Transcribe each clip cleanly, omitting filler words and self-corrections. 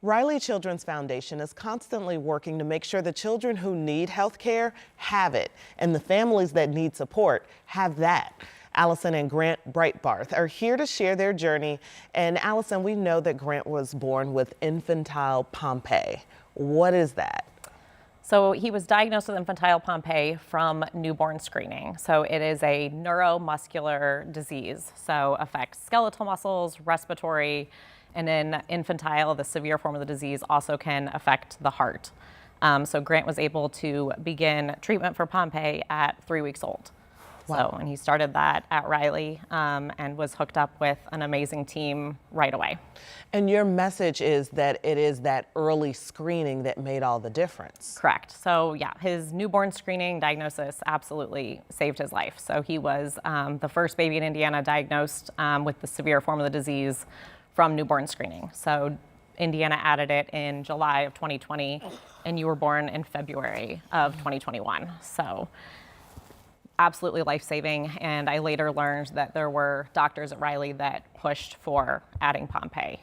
Riley Children's Foundation is constantly working to make sure the children who need health care have it, and the families that need support have that. Alison and Grant Breitbarth are here to share their journey. And Alison, we know that Grant was born with infantile Pompe. What is that? So he was diagnosed with infantile Pompe from newborn screening. So it is a neuromuscular disease. So affects skeletal muscles, respiratory, and in infantile, the severe form of the disease also can affect the heart. So Grant was able to begin treatment for Pompe at 3 weeks old. Wow. So, and he started that at Riley and was hooked up with an amazing team right away. And your message is that it is that early screening that made all the difference. Correct. So yeah, his newborn screening diagnosis absolutely saved his life. So he was the first baby in Indiana diagnosed with the severe form of the disease from newborn screening. So Indiana added it in July of 2020, and you were born in February of 2021. So absolutely life-saving, and I later learned that there were doctors at Riley that pushed for adding Pompe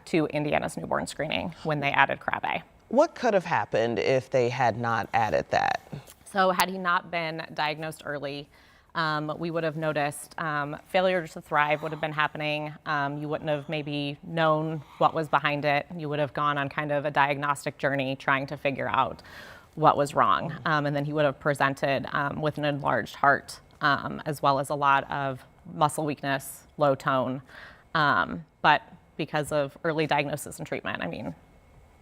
to Indiana's newborn screening when they added Crabbe. What could have happened if they had not added that? So had he not been diagnosed early, we would have noticed failure to thrive would have been happening. You wouldn't have maybe known what was behind it. You would have gone on kind of a diagnostic journey trying to figure out what was wrong. And then he would have presented with an enlarged heart, as well as a lot of muscle weakness, low tone. But because of early diagnosis and treatment, I mean,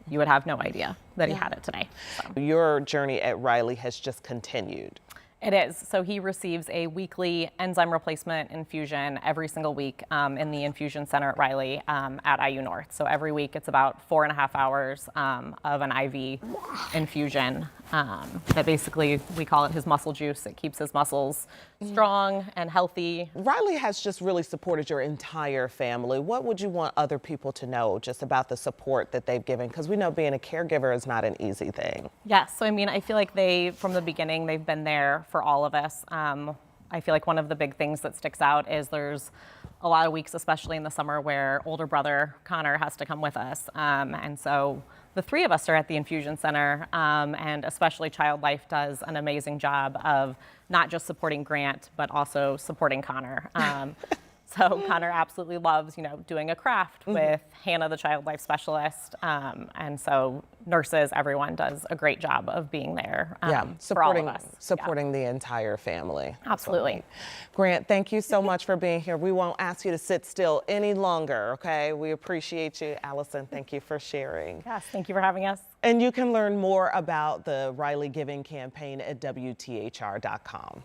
you would have no idea that he had it today. So. Your journey at Riley has just continued. It is. So he receives a weekly enzyme replacement infusion every single week in the infusion center at Riley at IU North. So every week it's about 4.5 hours of an IV infusion that basically, we call it his muscle juice. It keeps his muscles strong and healthy. Riley has just really supported your entire family. What would you want other people to know just about the support that they've given? Because we know being a caregiver is not an easy thing. Yes, so I mean, I feel like from the beginning, they've been there for all of us. I feel like one of the big things that sticks out is there's a lot of weeks, especially in the summer, where older brother Connor has to come with us. And so the three of us are at the infusion center, and especially Child Life does an amazing job of not just supporting Grant, but also supporting Connor. So Connor absolutely loves, doing a craft with Hannah, the Child Life specialist. And so nurses, everyone does a great job of being there for all of us. Supporting the entire family. Absolutely. Grant, thank you so much for being here. We won't ask you to sit still any longer, okay? We appreciate you. Alison, thank you for sharing. Yes, thank you for having us. And you can learn more about the Riley Giving campaign at WTHR.com.